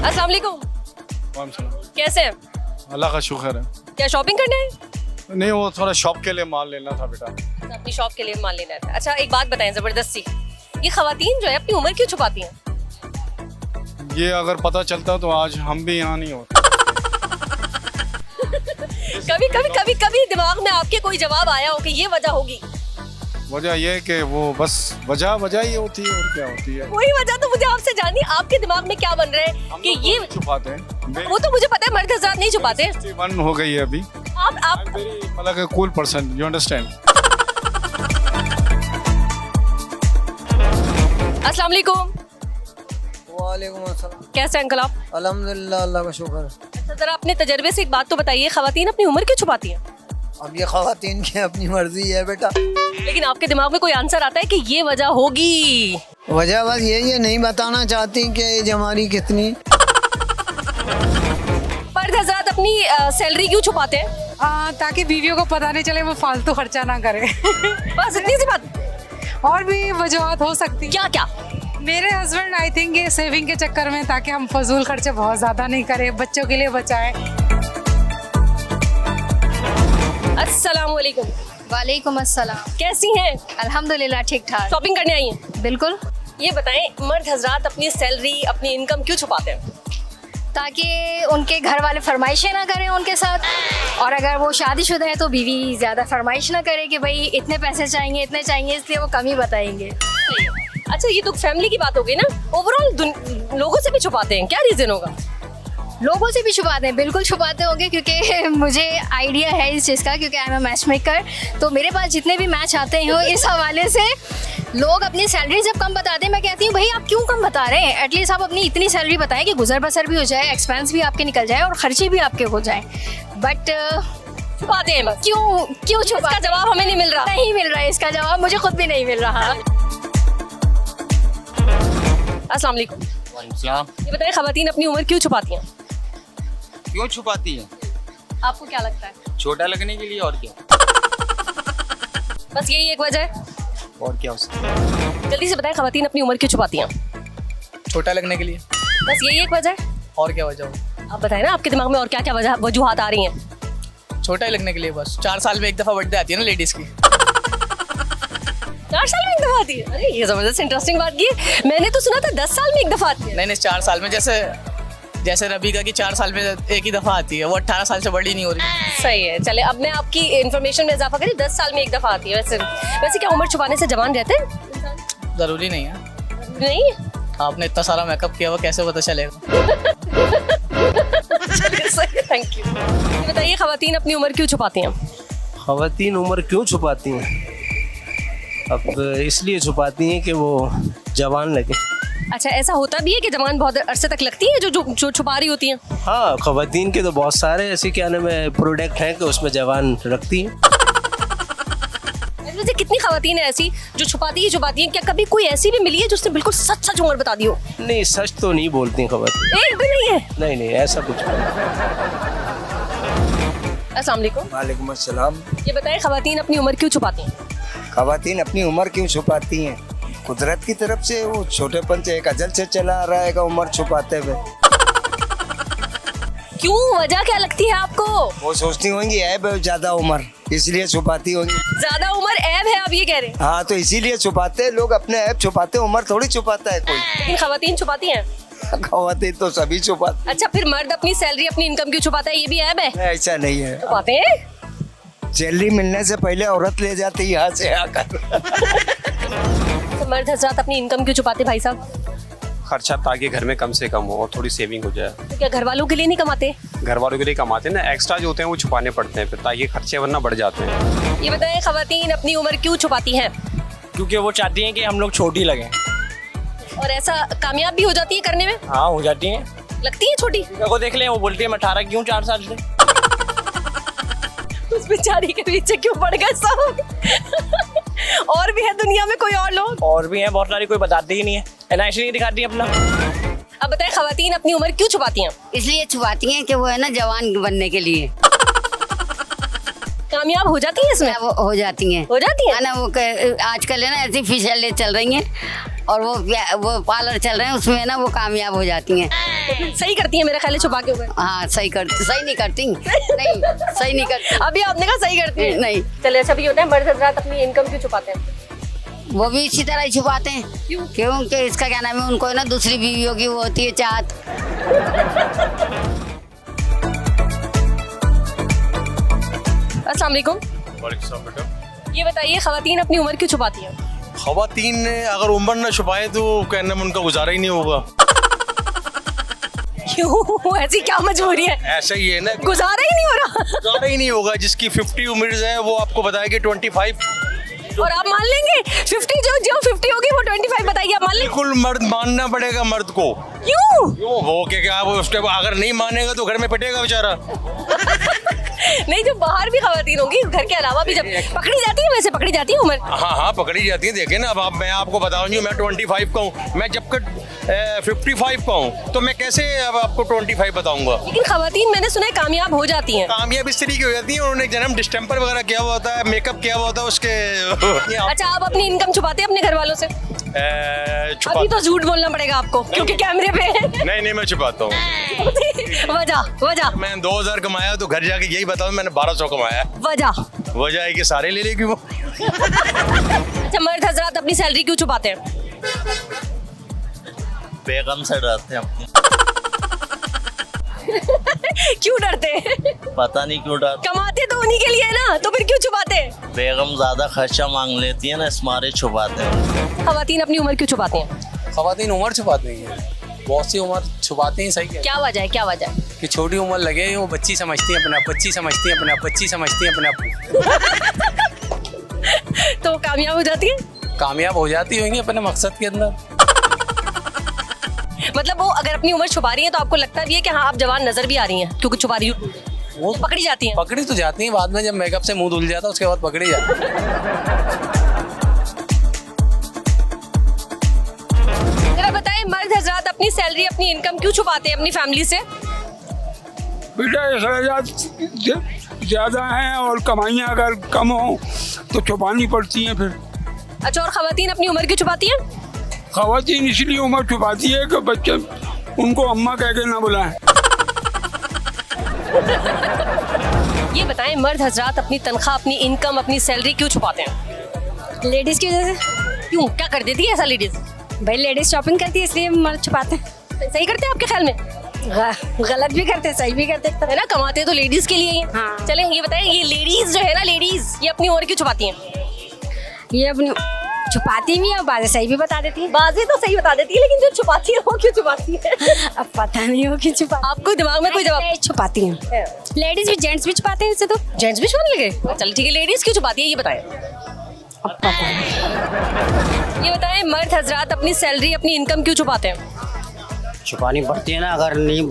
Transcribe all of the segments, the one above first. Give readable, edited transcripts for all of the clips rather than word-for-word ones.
अस्सलाम वालेकुम, कैसे हैं? अल्लाह का शुक्र है। क्या शॉपिंग करने हैं? नहीं, वो थोड़ा शॉप के लिए माल लेना था बेटा। अच्छा, अपनी शॉप के लिए माल लेना था। अच्छा, एक बात बताएं ज़बरदस्ती, ये खवातीन जो है अपनी उम्र क्यों छुपाती हैं? ये अगर पता चलता तो आज हम भी यहाँ नहीं होते। कभी कभी कभी कभी दिमाग में आपके कोई जवाब आया हो कि ये वजह होगी? वजह ये है कि वो बस वजह ही होती है, और क्या होती है। कोई वजह तो मुझे आपसे जाननी, आपके दिमाग में क्या बन रहा है हम कि लोग ये? नहीं छुपाते हैं। वो तो मुझे पता है, मर्द हज़रात नहीं छुपाते। 61 हो गई है अभी। आप वेरी मतलब कूल पर्सन, यू अंडरस्टैंड। अस्सलाम वालेकुम, वालेकुम अस्सलाम। कैसे हैं अंकल आप? अल्हम्दुलिल्लाह, अल्लाह का शुक्र। अच्छा, जरा अपने तजर्बे से एक बात तो बताइए, खवातीन अपनी उम्र क्यों छुपाती हैं? अब ये खवातीन की अपनी मर्जी है बेटा। लेकिन आपके दिमाग में कोई आंसर आता है कि ये वजह होगी? वजह बस यही है, नहीं बताना चाहती कि एज हमारी कितनी। मर्द हज़रात अपनी सैलरी क्यों छुपाते हैं? ताकि बीवियों को पता नहीं चले, वो फालतू खर्चा ना करे। बस इतनी सी बात? और भी वजूहत हो सकती क्या क्या? मेरे हस्बैंड आई थिंक ये सेविंग के चक्कर में, ताकि हम फजूल खर्चे बहुत ज्यादा नहीं करें, बच्चों के लिए बचाएं। अस्सलाम वालेकुम। वालेकुम अस्सलाम। कैसी हैं? अल्हम्दुलिल्लाह ठीक ठाक। शॉपिंग करने आई हैं? बिल्कुल, ये बताएं, मर्द हजरात अपनी सैलरी अपनी इनकम क्यों छुपाते हैं? ताकि उनके घर वाले फरमाइशें ना करें उनके साथ, और अगर वो शादीशुदा है तो बीवी ज़्यादा फरमाइश ना करे कि भाई इतने पैसे चाहिए इतने चाहिए, इसलिए वो कम ही बताएंगे। अच्छा, ये तो फैमिली की बात हो गई ना, ओवरऑल लोगों से भी छुपाते हैं, क्या रीजन होगा? लोगों से भी छुपाते हैं, बिल्कुल छुपाते होंगे, क्योंकि मुझे आइडिया है इस चीज़ का, क्योंकि I am a match maker. तो मेरे पास जितने भी मैच आते हैं इस हवाले से लोग अपनी सैलरी जब कम बताते हैं, मैं कहती हूँ भाई आप क्यों कम बता रहे हैं, एटलीस्ट आप अपनी इतनी सैलरी बताएं कि गुजर बसर भी हो जाए, एक्सपेंस भी आपके निकल जाए और खर्चे भी आपके हो जाए। बट छुपाते हैं बस। क्यों छुपा? इसका जवाब हमें नहीं मिल रहा। नहीं मिल रहा है इसका जवाब, मुझे खुद भी नहीं मिल रहा। अस्सलाम वालेकुम, ये बताएं, खवातीन अपनी उम्र क्यों छुपाती हैं? क्यों छुपाती है? आपको क्या लगता है? छोटा लगने के लिए, और क्या? बस यही एक वजह है? और क्या हो सकता है? जल्दी से बताएं, खवातीन अपनी उम्र क्यों छुपाती हैं? छोटा लगने के लिए। बस यही एक वजह है? और क्या वजह हो? आप बताएं ना, आपके दिमाग में और क्या क्या वजूहात आ रही हैं? छोटा ही लगने के लिए बस। 4 साल में एक दफ़ा बर्थडे आती है ना लेडीज़ की। 4 साल में एक दफा आती है? अरे ये जबरदस्त इंटरेस्टिंग बात की है। मैंने तो सुना था 10 साल में एक दफा आती है। नहीं 4 साल में, जैसे रबीका की 4 साल में एक ही दफ़ा आती है, वो 18 साल से बड़ी नहीं हो रही। सही है, चले अब मैं आपकी इन्फॉर्मेशन में इजाफा करी, 10 साल में एक दफा आती है। वैसे क्या उम्र छुपाने से जवान रहते हैं? ज़रूरी नहीं है। नहीं, आपने इतना सारा मेकअप किया हुआ, कैसे पता चलेगा? Thank you. ये बताइए, खवातीन अपनी उम्र क्यों छुपाती हैं? खवातीन उम्र क्यों छुपाती हैं? अब इसलिए छुपाती हैं कि वो जवान लगे। अच्छा, ऐसा होता भी है कि जवान बहुत अरसे तक लगती है जो छुपा रही होती हैं? हाँ, खवातीन के तो बहुत सारे ऐसे क्या नाम है प्रोडक्ट हैं कि उसमें जवान रखती हैं। वैसे कितनी खवातीन है ऐसी जो छुपाती हैं? क्या कभी कोई ऐसी भी मिली है जिसने बिल्कुल सच सच उम्र बता दी हो? नहीं, सच तो नहीं बोलती खवातीन। एक भी नहीं है? नहीं, ऐसा कुछ नहीं। अस्सलाम वालेकुम। वालेकुम अस्सलाम। ये बताएं, खवातीन अपनी उम्र क्यों छुपाती हैं? खवातीन अपनी उम्र क्यों छुपाती हैं? कुदरत की तरफ से वो छोटेपन से एक अजल से चला आ रहा है उम्र छुपाते हुए। क्यों, वजह क्या लगती है आपको? वो सोचती होंगी ऐब है ज्यादा उम्र, इसलिए छुपाती होंगी। ज्यादा उम्र ऐब है, आप ये कह रहे हैं? हाँ, तो इसीलिए छुपाते हैं लोग, अपने ऐब छुपाते, उम्र थोड़ी छुपाता है कोई। लेकिन खवातीन छुपाती हैं? खवातीन तो सभी छुपाते। अच्छा, फिर मर्द अपनी सैलरी अपनी इनकम क्यों छुपाता है? ये भी ऐब है? ऐसा नहीं है, छुपाते हैं? सैलरी मिलने से पहले औरत ले जाती है यहाँ से आकर। तो मर्द हजरात अपनी इनकम क्यों छुपाते भाई साहब? खर्चा ताकि घर में कम से कम हो और थोड़ी सेविंग हो जाए। तो क्या घर वालों के लिए नहीं कमाते? घर वालों के लिए कमाते हैं ना, एक्स्ट्रा जो होते हैं वो छुपाने पड़ते हैं फिर, ताकि खर्चे वरना बढ़ जाते हैं। ये बताएं, खवातीन अपनी उम्र क्यों छुपाती हैं? क्योंकि वो चाहती हैं कि हम लोग छोटी लगें। और ऐसा कामयाब भी हो जाती है करने में? हाँ, हो जाती हैं। लगती है छोटी? वो देख लें, वो बोलती है मैं 18 क्यों 4 साल से। उस बेचारी के पीछे क्यों पड़ गए सब? और भी है दुनिया में कोई और लोग? और भी हैं बहुत सारी, कोई बताती ही नहीं है, एलआईसी नहीं दिखाती अपना। अब बताएं, खवातीन अपनी उम्र क्यों छुपाती हैं? इसलिए छुपाती हैं कि वो है ना जवान बनने के लिए। कामयाब हो जाती है इसमें? वो हो जाती हैं। हो जाती है ना, वो आजकल है ना ऐसी फिशलें चल रही हैं, और वो पार्लर चल रहे हैं उसमें ना वो कामयाब हो जाती हैं। सही करती है मेरा ख्याल है छुपा के ऊपर। हाँ सही नहीं करती नहीं सही नहीं करती। अभी आपने कहा सही करती है। नहीं। चलिए अच्छा भी होता है, मर्द हजरात अपनी इनकम क्यों छुपाते हैं? वो भी इसी तरह ही छुपाते हैं। क्योंकि इसका क्या नाम है, उनको ना दूसरी बीवियों की वो होती है चाहत। अस्सलाम वालेकुम। ये बताइए खवातीन अपनी उम्र क्यों छुपाती हैं? खवातीन ने अगर उम्र न छुपाए तो कहने में उनका गुजारा ही नहीं होगा। क्यों, ऐसी क्या मजबूरी है? ऐसा ही है ना, गुजारा ही नहीं हो रहा। गुजारा ही नहीं होगा। जिसकी 50 उम्र है वो आपको बताएगी 25। और आप मान लेंगे 50 जो 50 होगी वो 25 बताएगी, आप मान लेंगे? बिल्कुल, मर्द मानना पड़ेगा मर्द को। क्यों? वो क्या आप उसके अगर नहीं मानेगा तो घर में पिटेगा बेचारा। नहीं, जो बाहर भी खवातीन होंगी घर के अलावा भी जब पकड़ी जाती है, वैसे पकड़ी जाती है उम्र। हाँ पकड़ी जाती है। देखे ना, अब मैं आपको बताऊँ मैं 25 का हूँ, मैं जब 55 का हूँ तो मैं कैसे अब आपको 25 बताऊंगा। लेकिन खवातीन मैंने सुना है कामयाब हो जाती हैं। कामयाब इस तरीके हो जाती है, उन्होंने जन्म डिस्टेम्पर वगैरह किया हुआ होता है, मेकअप किया हुआ होता है उसके। अच्छा, आप अपनी इनकम छुपाते हैं अपने घर वालों से? अभी तो झूठ बोलना पड़ेगा आपको क्योंकि कैमरे पे है। नहीं मैं छुपाता हूँ। वजह मैं 2000 कमाया तो घर जाके यही बताऊँ मैंने 1200 कमाया। वजह है कि सारे ले लेगी वो। अच्छा, मर्द हजरात अपनी सैलरी क्यों छुपाते हैं? बेगम से डरते हैं अपनी। क्यों डरते हैं? पता नहीं क्यों डर। कमाते तो उन्हीं के लिए ना, तो फिर क्यों छुपाते हैं? बेगम ज्यादा खर्चा मांग लेती है ना, इस मारे छुपाते हैं। खवातीन अपनी उम्र क्यों छुपाती हैं? खवातीन उम्र छुपाती हैं, बहुत सी उम्र छुपाती हैं। सही क्या वजह है, क्या वजह है? कि छोटी उम्र लगे वो बच्ची समझती हैं अपने आप, बच्ची समझती हैं अपने आप, बच्ची समझती हैं अपने आप। तो वो कामयाब हो जाती है? कामयाब हो जाती होंगी अपने मकसद के अंदर। मतलब वो अगर अपनी उम्र छुपा रही है तो आपको लगता भी है कि हाँ आप जवान नजर भी आ रही हैं क्योंकि छुपा रही हूँ, वो पकड़ी जाती हैं? पकड़ी तो जाती हैं बाद में, जब मेकअप से मुंह धुल जाता है उसके बाद पकड़ी जाती है। जरा बताएं, मर्द हजरात अपनी सैलरी अपनी इनकम क्यों छुपाते हैं अपनी फैमिली से? बेटा अखराजात ज़्यादा हैं और कमाइयाँ अगर कम हो तो छुपानी पड़ती हैं फिर। अच्छा, और खवातीन अपनी उम्र क्यों छुपाती हैं? खवातीन इसलिए उम्र छुपाती है कि बच्चे उनको अम्मा कह के ना बुलाएं। ये बताएं, मर्द हजरात अपनी तनख्वाह अपनी इनकम अपनी सैलरी क्यों छुपाते हैं? लेडीज़ की वजह से। क्यों, क्या कर देती है ऐसा लेडीज? भाई लेडीज़ शॉपिंग करती है इसलिए मर्द छुपाते हैं। सही करते हैं आपके ख्याल में? गलत भी करते सही भी करते है ना, कमाते तो लेडीज के लिए ही हैं। हाँ। चलें, ये बताएं, ये लेडीज जो है ना, लेडीज ये अपनी उम्र क्यों छुपाती हैं? ये अपनी छुपाती भी है और बातें सही भी बता देती है। बातें तो सही बता देती है, लेकिन जो छुपाती है वो क्यों छुपाती है? अब पता नहीं हो क्यों छुपा। आपको दिमाग में कोई जवाब? छुपाती हैं लेडीज भी, जेंट्स भी छुपाते हैं इससे। तो जेंट्स भी छुपाने लगे? चल ठीक है, लेडीज क्यों छुपाती है ये बताएं। अब पता नहीं। ये बताएं, मर्द हजरात अपनी सैलरी अपनी इनकम क्यों छुपाते हैं? छुपानी पड़ती है ना, अगर नहीं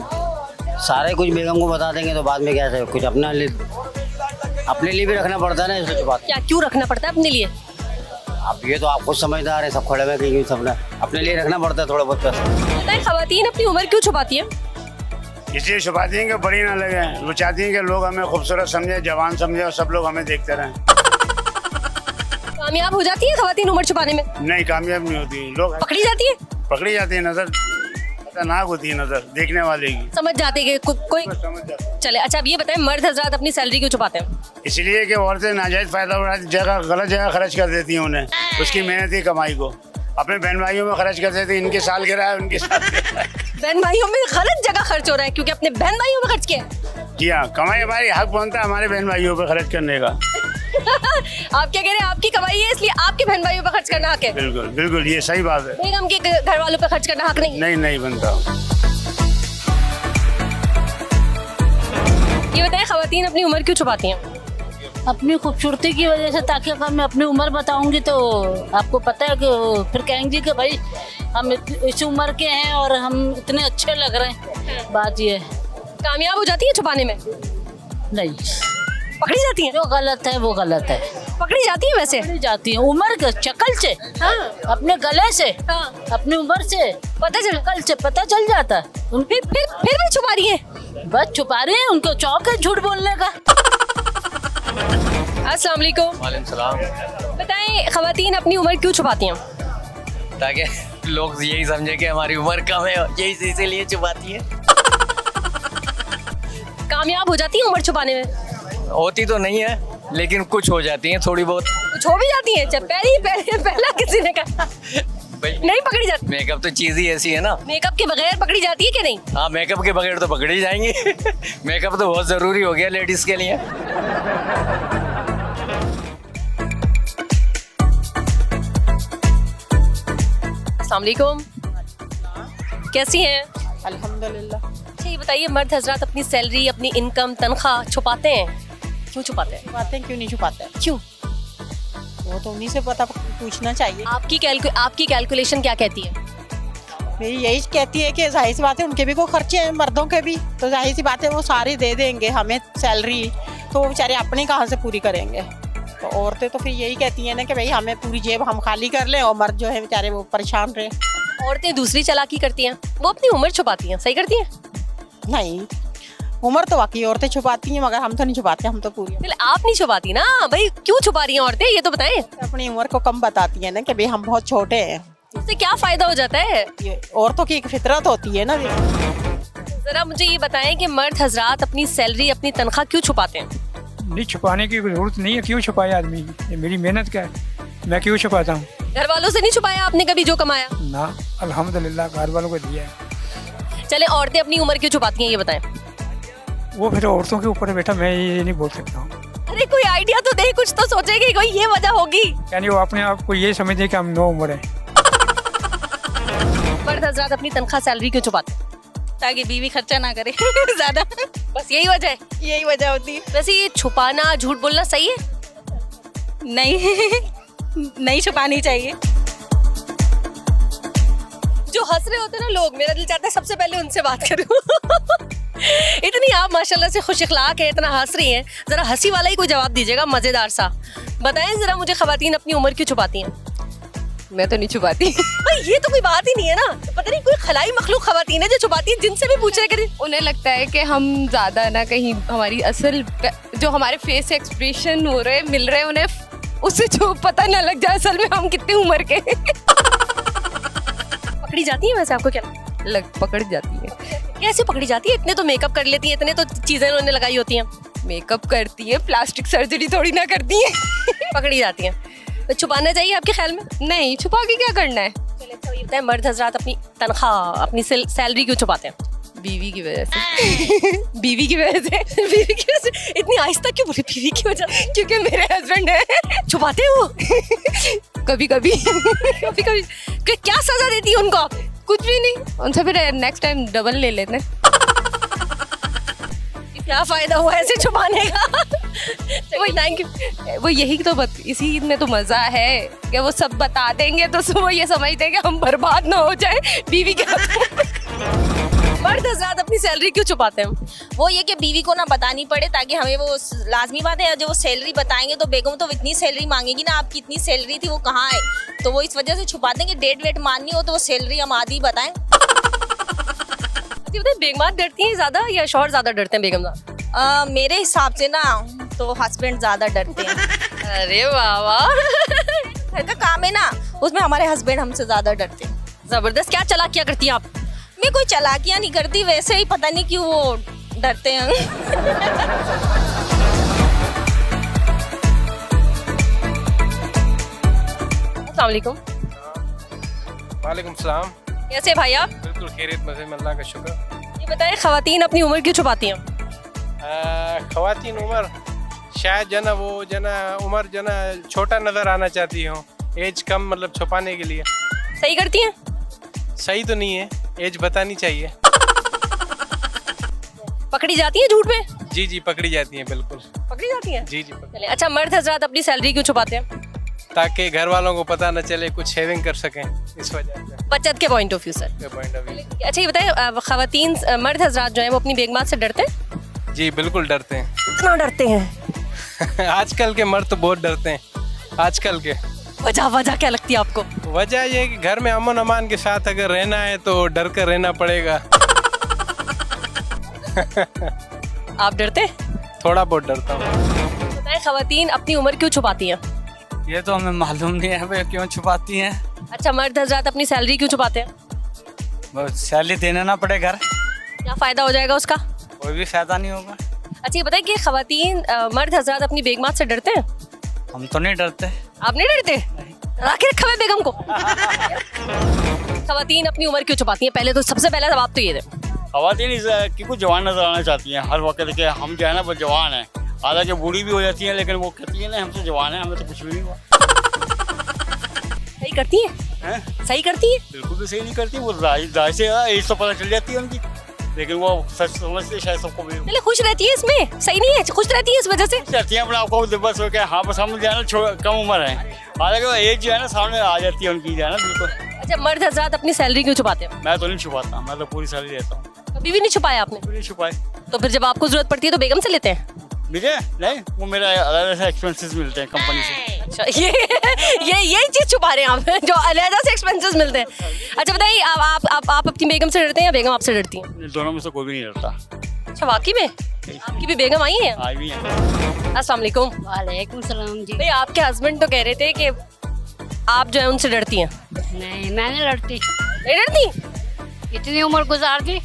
सारे कुछ बेगम को बता देंगे तो बाद में कैसे कुछ अपने लिए भी रखना पड़ता है ना, इसलिए छुपाते। क्या क्यों रखना पड़ता है अपने लिए? अब ये तो आप खुद समझदार है, सब खड़े हुए कि सब अपने लिए रखना पड़ता है थोड़ा बहुत पैसा। बताएं, खवातीन अपनी उम्र क्यों छुपाती है? इसलिए छुपाती हैं कि बड़ी ना लगे। वो चाहती हैं कि लोग हमें खूबसूरत समझे, जवान समझे और सब लोग हमें देखते रहें। कामयाब हो जाती है खवातीन उम्र छुपाने में? नहीं, कामयाब नहीं होती। लोग पकड़ी जाती है? पकड़ी जाती है, नजर खतरनाक होती है नजर देखने वाले की। समझ जाते हैं कि कोई समझ जाते हैं। चले। अच्छा, अब ये बताएं, मर्द हजरात अपनी सैलरी क्यों छुपाते हैं? इसलिए कि औरतें नाजायज फायदा उठाती, गलत जगह खर्च कर देती हैं उन्हें, उसकी मेहनती कमाई को अपने बहन भाइयों में खर्च कर देती हैं। इनके साल गिरा है, उनके साल गिरा है। बहन भाइयों में गलत जगह खर्च हो रहा है क्योंकि अपने बहन भाइयों में खर्च किया। जी हाँ, कमाई हमारी हक बनता है हमारे बहन भाइयों पे खर्च करने का। आप क्या कह रहे हैं, आपकी कमाई है इसलिए आपके बहन भाइयों पे खर्च करना हक है? बिल्कुल बिल्कुल, ये सही बात है। बेगम के घर वालों पे खर्च करना हक नहीं? नहीं बनता। ये बताएं, खवातीन अपनी उम्र क्यों छुपाती हैं? अपनी खूबसूरती की वजह से, ताकि अगर मैं अपनी उम्र बताऊंगी तो आपको पता है कि फिर कहेंगे कि भाई हम इस उम्र के हैं और हम इतने अच्छे लग रहे हैं। बात ये है। कामयाब हो जाती है छुपाने में? नहीं, पकड़ी जाती है? जो गलत है वो गलत है। पकड़ी जाती है वैसे? पकड़ी जाती है उम्र के शक्ल से। हाँ। अपने गले से। हाँ। अपनी उम्र से पता चल, कल से पता चल जाता है। फिर भी छुपा रही है? बस छुपा रहे हैं, उनको शौक है झूठ बोलने का। अस्सलाम वालेकुम। वालेकुम सलाम। बताएं, खवातीन अपनी उम्र क्यों छुपाती हैं? ताकि लोग यही समझे कि हमारी उम्र कम है, यही इसीलिए छुपाती है। कामयाब हो जाती है उम्र छुपाने में? होती तो नहीं है, लेकिन कुछ हो जाती है थोड़ी बहुत। कुछ हो भी जाती है? पहला किसी ने कहा नहीं पकड़ी जाती। मेकअप तो चीज ही ऐसी है ना। मेकअप के बगैर पकड़ी जाती है कि नहीं? हाँ, मेकअप के बगैर तो पकड़ी जाएंगी। मेकअप तो बहुत जरूरी हो गया लेडीज के लिए। अस्सलाम वालेकुम, कैसी हैं? अल्हम्दुलिल्लाह। अच्छा ये बताइए, मर्द हजरात अपनी सैलरी, अपनी इनकम, तनख्वाह छुपाते हैं? क्यों छुपाते हैं? छुपाते हैं, क्यों नहीं छुपाते हैं? क्यों? वो तो उन्हीं से पता पूछना चाहिए। आपकी कैलकुलेशन क्या कहती है? मेरी यही कहती है कि जाहिर सी बात है उनके भी कोई खर्चे हैं, मर्दों के भी, तो जाहिर सी बात है वो सारी दे देंगे हमें सैलरी, तो वो बेचारे अपनी कहाँ से पूरी करेंगे। तो औरतें तो फिर यही कहती हैं ना कि भाई हमें पूरी जेब हम खाली कर लें और मर्द जो है बेचारे वो परेशान रहे। औरतें दूसरी चालाकी करती हैं, वो अपनी उम्र छुपाती हैं, सही करती हैं? नहीं, उम्र तो वाकई औरतें छुपाती हैं, मगर हम तो नहीं छुपाते, हम तो पूरी। आप नहीं छुपाती ना भाई, क्यों छुपा रही हैं औरतें, ये तो बताएं। अपनी उम्र को कम बताती है ना कि भाई हम बहुत छोटे हैं। उससे क्या फायदा हो जाता है? औरतों की एक फितरत होती है ना। जरा मुझे ये बताएं कि मर्द हजरात अपनी सैलरी, अपनी तनख्वाह क्यों छुपाते हैं? नहीं, छुपाने की जरूरत नहीं है। क्यों छुपाए आदमी? ये मेरी मेहनत का है, मैं क्यों छुपाता हूँ? घर वालों से नहीं छुपाया आपने कभी जो कमाया? ना, अल्हम्दुलिल्लाह घर वालों को दिया है। चले, औरतें अपनी उम्र क्यों छुपाती हैं ये बताएं। वो फिर औरतों के ऊपर है बेटा, मैं ये नहीं बोल सकता हूँ। अरे कोई आइडिया तो दे, कुछ तो सोचेगी, कोई ये वजह होगी। यानी वो अपने आप को ये समझे कि हम नो उम्र है। मर्द हजरात अपनी तनख्वाह, सैलरी क्यों छुपाते हैं? ताकि बीवी खर्चा ना करे ज्यादा। बस यही वजह है? यही वजह होती है। वैसे ये छुपाना, झूठ बोलना सही है? नहीं नहीं छुपानी चाहिए। जो हंस रहे होते हैं ना लोग, मेरा दिल चाहता है सबसे पहले उनसे बात करूं। इतनी आप माशाल्लाह से खुश इखलाक है, इतना हंस रही हैं, जरा हंसी वाला ही कोई जवाब दीजिएगा, मजेदार सा। बताएं जरा मुझे, खवातीन अपनी उम्र क्यों छुपाती हैं? मैं तो नहीं छुपाती। भाई ये तो कोई बात ही नहीं है ना। पता नहीं कोई खलाई मखलूक खवातीन है जो छुपाती है, जिनसे भी पूछ रहे करें। उन्हें लगता है कि हम ज्यादा ना कहीं हमारी असल जो हमारे फेस से एक्सप्रेशन हो रहे मिल रहे, उन्हें उससे जो पता ना लग जाए असल में हम कितनी उम्र के। पकड़ी जाती है वैसे, आपको क्या पकड़ जाती है? कैसे पकड़ी जाती है? इतने तो मेकअप कर लेती है, इतने तो चीजें उन्होंने लगाई होती हैं। मेकअप करती है, प्लास्टिक सर्जरी थोड़ी ना करती है। पकड़ी जाती है। तो छुपाना चाहिए आपके ख्याल में? नहीं, छुपा के क्या करना है। चलिए अच्छा ये बताएं, मर्द हजरात अपनी तनख्वाह, अपनी सैलरी क्यों छुपाते हैं? बीवी की वजह से। बीवी की वजह से। बीवी की वजह से? इतनी आहिस्ता क्यों बोली? बीवी की वजह से? क्योंकि मेरे हस्बैंड है। छुपाते हो? कभी कभी कभी कभी। क्या सजा देती है उनको आप? कुछ भी नहीं, उनसे फिर नेक्स्ट टाइम डबल ले लेते हैं। क्या फायदा हुआ ऐसे छुपाने का? वो थैंक यू। वो यही तो इसी में तो मजा है कि वो सब बता देंगे तो वो ये समझते हैं कि हम बर्बाद ना हो जाए बीवी के हाथ। मर्द हजरात अपनी सैलरी क्यों छुपाते हैं? वो ये कि बीवी को ना बतानी पड़े, ताकि हमें वो लाजमी बात है, जो वो सैलरी बताएंगे तो बेगम तो इतनी सैलरी मांगेगी ना, आपकी इतनी सैलरी थी वो कहाँ है, तो वो इस वजह से छुपा देंगे। डेट वेट माननी हो तो वो सैलरी हम आधी बताएं। बेगमात डरती हैं ज्यादा या शौहर ज्यादा डरते हैं बेगम? मेरे हिसाब से ना तो हस्बैंड ज्यादा डरते हैं। अरे वाह वाह। घर का काम है ना, उसमें हमारे हस्बैंड हमसे ज्यादा डरते हैं। जबरदस्त। क्या चालाकियां करती हैं आप? मैं कोई चालाकियां नहीं करती, वैसे ही पता नहीं क्यों वो डरते हैं। अस्सलाम वालेकुम। वालेकुम सलाम। कैसे भाई आप? बिल्कुल खैरियत में, अल्लाह का शुक्र। ये बताएं, खवातीन अपनी उम्र क्यों छुपाती हैं? खवातीन उम्र शायद जना वो जना उम्र जना छोटा नजर आना चाहती हो, एज कम मतलब छुपाने के लिए। सही करती हैं? सही तो नहीं है, एज बतानी चाहिए। पकड़ी जाती है झूठ में? जी जी पकड़ी जाती हैं, बिल्कुल पकड़ी जाती हैं। जी जी चलिए अच्छा, मर्द हजरात अपनी सैलरी क्यों छुपाते हैं? ताकि घर वालों को पता न चले, कुछ सेविंग कर सकें, इस वजह से। बचत के point of view sir. Point of view. अच्छा ये बताएं, खवातीन मर्द हजरात जो हैं वो अपनी बेगमात से डरते हैं? जी बिल्कुल डरते हैं। कितना डरते हैं? आजकल के मर्द तो बहुत डरते हैं आजकल के। वजह क्या लगती है आपको? वजह ये कि घर में अमन अमान के साथ अगर रहना है तो डर कर रहना पड़ेगा। आप डरते? थोड़ा बहुत डरता हूँ। बताएं, खवातीन अपनी उम्र क्यों छुपाती हैं? ये तो हमें मालूम नहीं है भाई क्यों छुपाती हैं। अच्छा, मर्द हजरात अपनी सैलरी क्यों छुपाते हैं? सैलरी देना ना पड़े घर, क्या फायदा हो जाएगा उसका? कोई भी फायदा नहीं होगा। अच्छा ये बताइए कि खवातीन मर्द हजरात अपनी बेगमात से डरते हैं? हम तो नहीं डरते। आप नहीं डरते? आखिर रखा है बेगम को। खवातीन अपनी उम्र क्यों छुपाती हैं? पहले तो सबसे पहला जवाब तो ये दे। खवातीन क्योंकि जवान नजर आना चाहती हैं हर वक्त के हम जो है ना वो जवान है, हालांकि बूढ़ी भी हो जाती हैं लेकिन वो कहती है ना हमसे जवान है, हमें तो कुछ भी नहीं हुआ। सही करती है? सही करती है? बिल्कुल भी सही नहीं करती, वो जाहिर से एज तो पता चल जाती है उनकी, लेकिन वो सच समझते शायद सबको भी। चले खुश रहती है इसमें? सही नहीं है, खुश रहती है इस वजह से? रहती है अपने आपको बस हो क्या, हाँ बस हम जो है ना कम उम्र है, हालांकि वो एज जो है ना सामने आ जाती है उनकी जो है ना बिल्कुल। अच्छा, मर्द हजरात अपनी सैलरी क्यों छुपाते हैं? मैं तो नहीं छुपाता, मैं तो पूरी सैलरी लेता हूँ। कभी भी नहीं छुपाया आपने? नहीं छुपाए। तो फिर जब आपको जरूरत पड़ती है तो बेगम से लेते हैं? मुझे नहीं, वो मेरा अलग से एक्सपेंसेस मिलते हैं कंपनी से। अच्छा, यही चीज छुपा रहे हैं आप, जो अलग से एक्सपेंसेस मिलते हैं। अच्छा बताइए, आप अपनी बेगम से डरते हैं या बेगम आपसे डरती हैं? दोनों में से कोई भी नहीं डरता। अच्छा, वाकई में आपकी भी बेगम आई है? आई भी है। अस्सलाम वालेकुम। वालेकुम सलाम जी। भाई आपके हस्बैंड तो कह रहे थे कि आप जो है उनसे डरती हैं। नहीं, मैं नहीं लड़ती। नहीं डरती? इतनी उम्र गुजार दी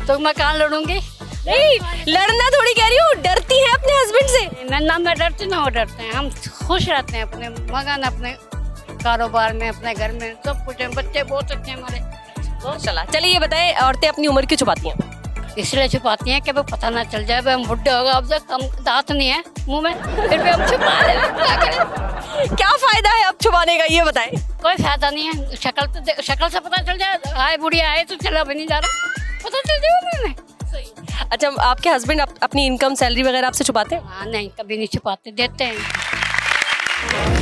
तो मैं कहाँ लड़ूंगी? नहीं, लड़ना थोड़ी कह रही हूँ, डरती है अपने हस्बैंड से? ना मैं डरती ना वो डरते हैं, हम खुश रहते हैं अपने मगन, अपने कारोबार में, अपने घर में, सब कुछ है, बच्चे बहुत अच्छे हैं हमारे। माशाल्लाह। चलिए ये बताएं, औरतें अपनी उम्र क्यों छुपाती हैं? इसलिए छुपाती हैं कि वो पता ना चल जाए, हम बुढ़े हो गए, अब तक हम दांत नहीं है मुंह में, फिर भी हम छुपा रहे हैं, क्या करें? क्या फायदा है अब छुपाने का, ये बताएं। कोई फायदा नहीं है, शक्ल से पता चल जाए, आए बुढ़िया आए तो चला भी नहीं जा रहा, पता चल जाए उन्हें। अच्छा, आपके हस्बैंड अपनी इनकम सैलरी वगैरह आपसे छुपाते हैं? हाँ नहीं, कभी नहीं छुपाते, देते हैं।